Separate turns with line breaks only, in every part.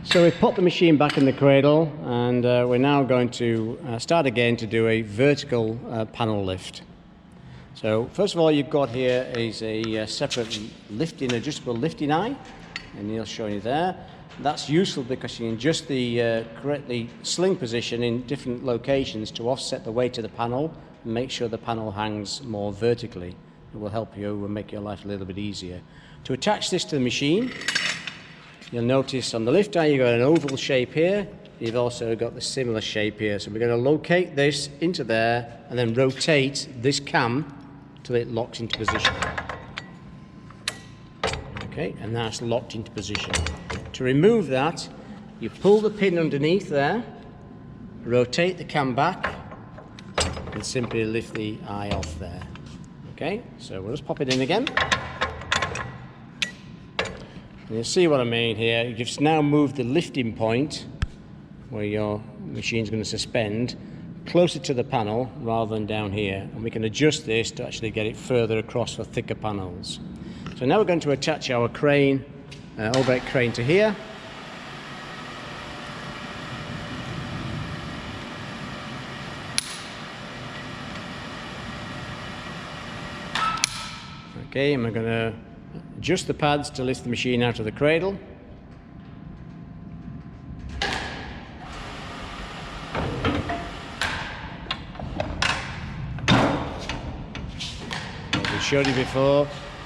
So we've put the machine back in the cradle, and we're now going to start again to do a vertical panel lift. So first of all, you've got here is a separate adjustable lifting eye, and Neil's showing you there. That's useful because you can adjust the correctly sling position in different locations to offset the weight of the panel and make sure the panel hangs more vertically. It will help you and make your life a little bit easier. To attach this to the machine, you'll notice on the lift eye you've got an oval shape here. You've also got the similar shape here. So we're going to locate this into there and then rotate this cam till it locks into position. Okay, and that's locked into position. To remove that, you pull the pin underneath there, rotate the cam back, and simply lift the eye off there. Okay, so we'll just pop it in again. And you'll see what I mean here. You've just now moved the lifting point where your machine's going to suspend closer to the panel rather than down here, and we can adjust this to actually get it further across for thicker panels. So now we're going to attach our crane, overhead crane, to here. Okay, and we're going to adjust the pads to lift the machine out of the cradle. As we showed you before,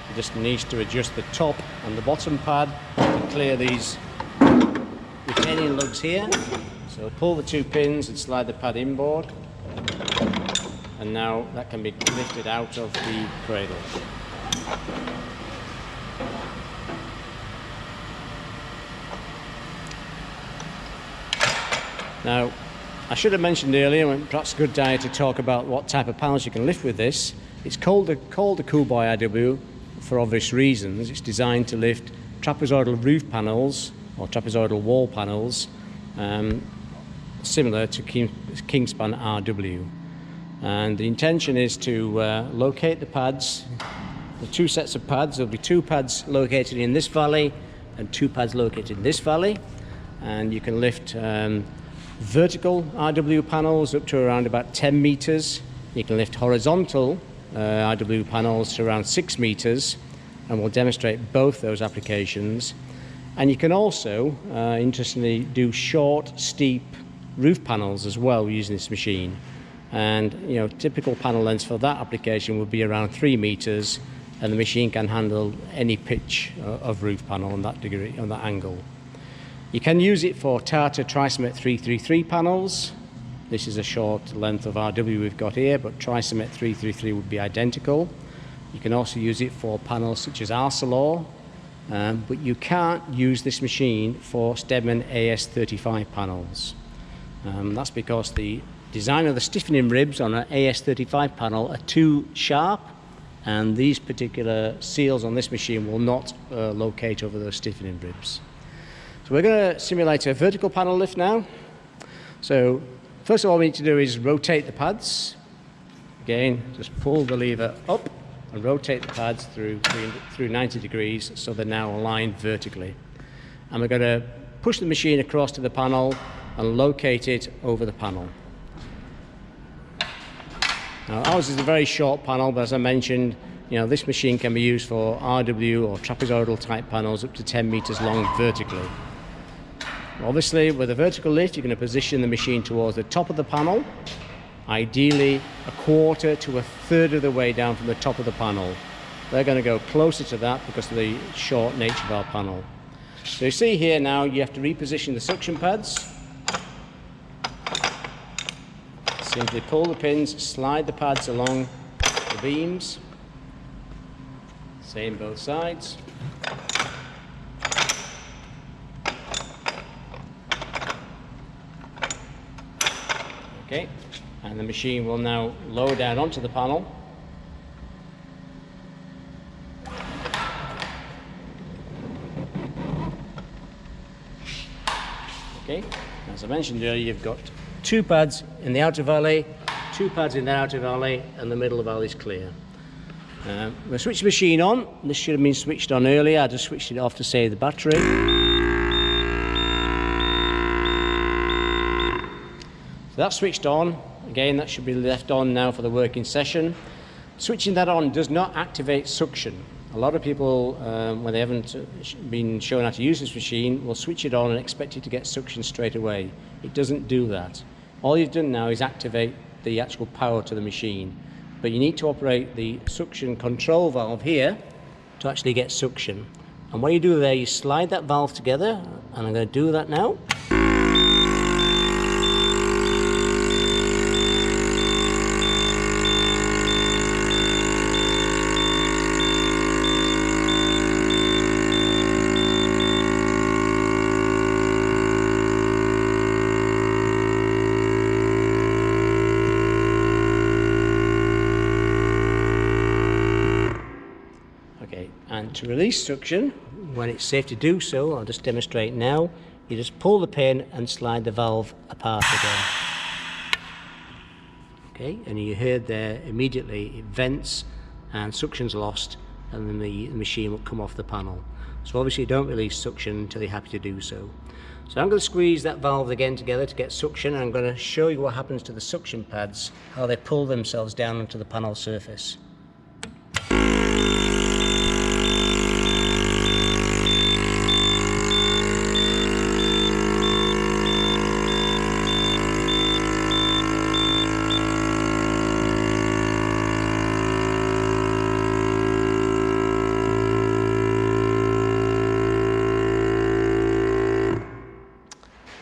you just need to adjust the top and the bottom pad to clear these retaining lugs here. So pull the two pins and slide the pad inboard, and now that can be lifted out of the cradle. Now, I should have mentioned earlier, and perhaps a good day to talk about what type of panels you can lift with this. It's called a Cool Boy IW for obvious reasons. It's designed to lift trapezoidal roof panels or trapezoidal wall panels, similar to Kingspan RW. And the intention is to locate the pads, the two sets of pads. There'll be two pads located in this valley and two pads located in this valley, and you can lift vertical RW panels up to around about 10 meters. You can lift horizontal RW panels to around 6 meters, and we'll demonstrate both those applications. And you can also, interestingly, do short, steep roof panels as well using this machine. And typical panel lengths for that application would be around 3 meters, and the machine can handle any pitch of roof panel on that degree, on that angle. You can use it for Tata Trisomet 333 panels. This is a short length of RW we've got here, but Trisomet 333 would be identical. You can also use it for panels such as Arcelor, but you can't use this machine for Stedman AS35 panels. That's because the design of the stiffening ribs on an AS35 panel are too sharp, and these particular seals on this machine will not locate over those stiffening ribs. So we're going to simulate a vertical panel lift now. So first of all we need to do is rotate the pads. Again, just pull the lever up and rotate the pads through 90 degrees so they're now aligned vertically. And we're going to push the machine across to the panel and locate it over the panel. Now ours is a very short panel, but as I mentioned, this machine can be used for RW or trapezoidal type panels up to 10 meters long vertically. Obviously, with a vertical lift, you're going to position the machine towards the top of the panel, ideally a quarter to a third of the way down from the top of the panel. They're going to go closer to that because of the short nature of our panel. So you see here now, you have to reposition the suction pads. Simply pull the pins, slide the pads along the beams. Same both sides. Okay, and the machine will now lower down onto the panel. Okay, as I mentioned earlier, you've got two pads in the outer valley, two pads in the outer valley, and the middle of the valley is clear. We'll switch the machine on. This should have been switched on earlier. I just switched it off to save the battery. that's switched on. Again, that should be left on now for the working session. Switching that on does not activate suction. A lot of people, when they haven't been shown how to use this machine, will switch it on and expect it to get suction straight away. It doesn't do that. All you've done now is activate the actual power to the machine. But you need to operate the suction control valve here to actually get suction. And what you do there, you slide that valve together, and I'm going to do that now. And to release suction, when it's safe to do so, I'll just demonstrate now, you just pull the pin and slide the valve apart again. Okay, and you heard there immediately it vents and suction's lost, and then the machine will come off the panel. So obviously you don't release suction until you're happy to do so. So I'm going to squeeze that valve again together to get suction, and I'm going to show you what happens to the suction pads, how they pull themselves down onto the panel surface.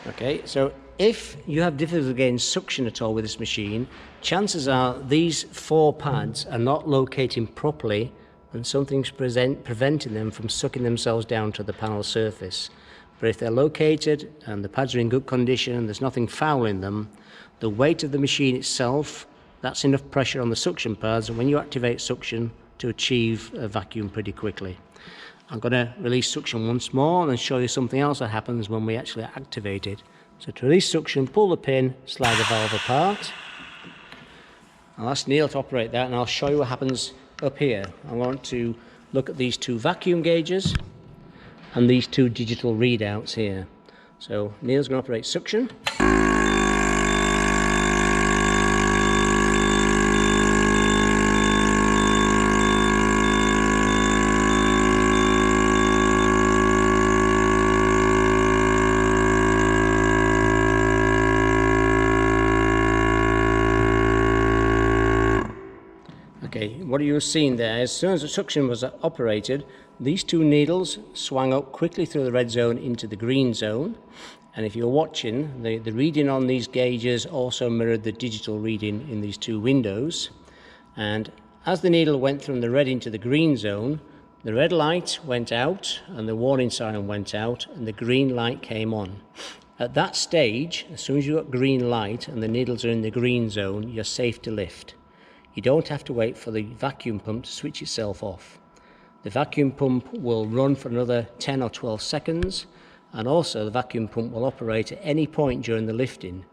Okay, so if you have difficulty getting suction at all with this machine, chances are these 4 pads are not locating properly and something's preventing them from sucking themselves down to the panel surface. But if they're located and the pads are in good condition and there's nothing foul in them, the weight of the machine itself, that's enough pressure on the suction pads, and when you activate suction, to achieve a vacuum pretty quickly. I'm going to release suction once more and show you something else that happens when we actually activate it. So to release suction, pull the pin, slide the valve apart. I'll ask Neil to operate that, and I'll show you what happens up here. I want to look at these 2 vacuum gauges and these 2 digital readouts here. So Neil's going to operate suction. Okay, what you're seeing there, as soon as the suction was operated, these 2 needles swung up quickly through the red zone into the green zone. And if you're watching, the reading on these gauges also mirrored the digital reading in these 2 windows. And as the needle went from the red into the green zone, the red light went out and the warning siren went out and the green light came on. At that stage, as soon as you've got green light and the needles are in the green zone, you're safe to lift. You don't have to wait for the vacuum pump to switch itself off. The vacuum pump will run for another 10 or 12 seconds, and also the vacuum pump will operate at any point during the lifting.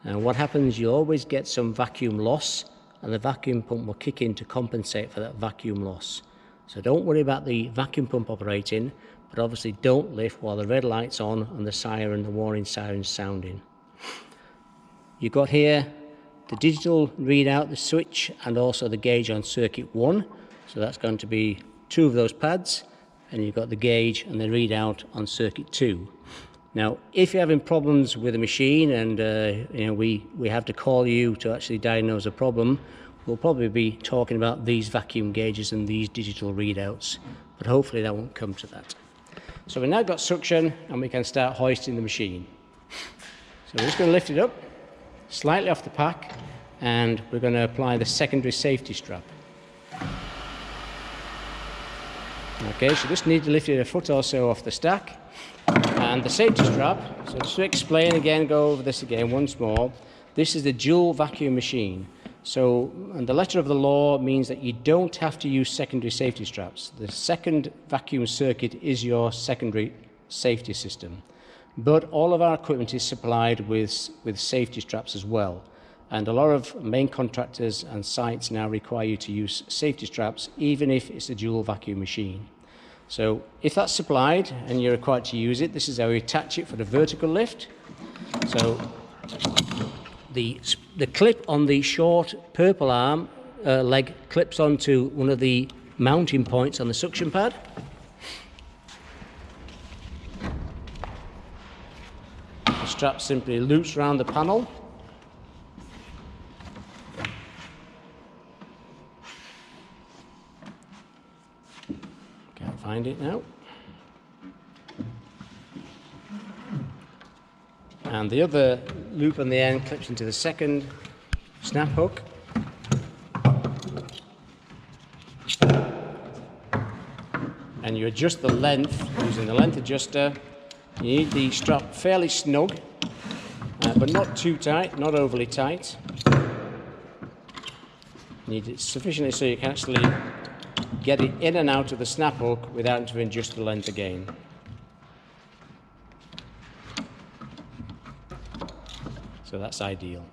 And what happens, you'll always get some vacuum loss, and the vacuum pump will kick in to compensate for that vacuum loss. So don't worry about the vacuum pump operating, but obviously don't lift while the red light's on and the warning siren's sounding. You've got here the digital readout, the switch, and also the gauge on circuit 1. So that's going to be 2 of those pads, and you've got the gauge and the readout on circuit 2. Now, if you're having problems with the machine and we have to call you to actually diagnose a problem, we'll probably be talking about these vacuum gauges and these digital readouts, but hopefully that won't come to that. So we've now got suction and we can start hoisting the machine. So we're just going to lift it up slightly off the pack, and we're going to apply the secondary safety strap. Okay, so just need to lift it a foot or so off the stack. And the safety strap, so just to explain again, go over this again once more, this is the dual vacuum machine. So, and the letter of the law means that you don't have to use secondary safety straps. The second vacuum circuit is your secondary safety system. But all of our equipment is supplied with safety straps as well. And a lot of main contractors and sites now require you to use safety straps, even if it's a dual vacuum machine. So if that's supplied and you're required to use it, this is how we attach it for the vertical lift. So the clip on the short purple arm leg clips onto one of the mounting points on the suction pad. The strap simply loops around the panel. Can't find it now. And the other loop on the end clips into the second snap hook. And you adjust the length using the length adjuster. You need the strap fairly snug, but not too tight, not overly tight. You need it sufficiently so you can actually get it in and out of the snap hook without having to adjust the length again. So that's ideal.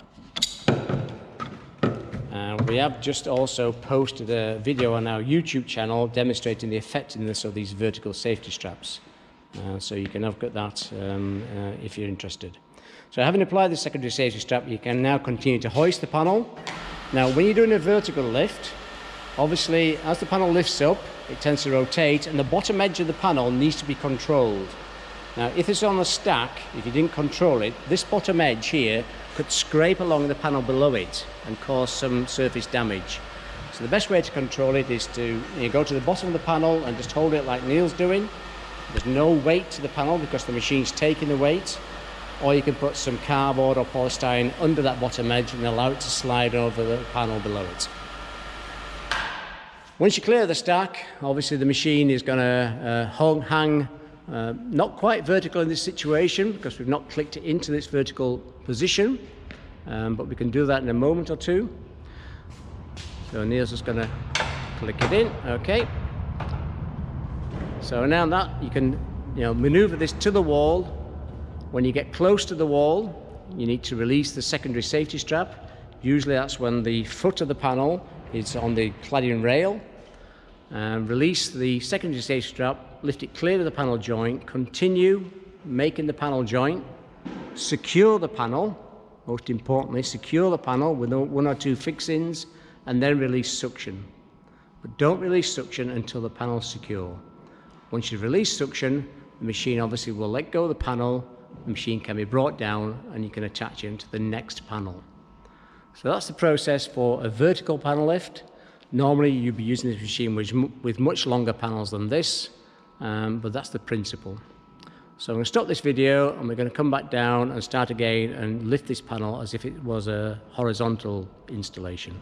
We have just also posted a video on our YouTube channel demonstrating the effectiveness of these vertical safety straps. So you can have got that if you're interested. So having applied the secondary safety strap, you can now continue to hoist the panel. Now when you're doing a vertical lift, obviously as the panel lifts up, it tends to rotate and the bottom edge of the panel needs to be controlled. Now if it's on a stack, if you didn't control it, this bottom edge here could scrape along the panel below it and cause some surface damage. So the best way to control it is to go to the bottom of the panel and just hold it like Neil's doing. There's no weight to the panel because the machine's taking the weight, or you can put some cardboard or polystyrene under that bottom edge and allow it to slide over the panel below it. Once you clear the stack, obviously the machine is going to hang not quite vertical in this situation because we've not clicked it into this vertical position, but we can do that in a moment or two. So Neil's just going to click it in. Okay. So now that you can maneuver this to the wall. When you get close to the wall, you need to release the secondary safety strap. Usually that's when the foot of the panel is on the cladding rail. Release the secondary safety strap, lift it clear of the panel joint, continue making the panel joint, secure the panel, most importantly, secure the panel with one or two fixings, and then release suction. But don't release suction until the panel is secure. Once you release suction, the machine obviously will let go of the panel, the machine can be brought down, and you can attach it to the next panel. So that's the process for a vertical panel lift. Normally you'd be using this machine with much longer panels than this, but that's the principle. So I'm going to stop this video and we're going to come back down and start again and lift this panel as if it was a horizontal installation.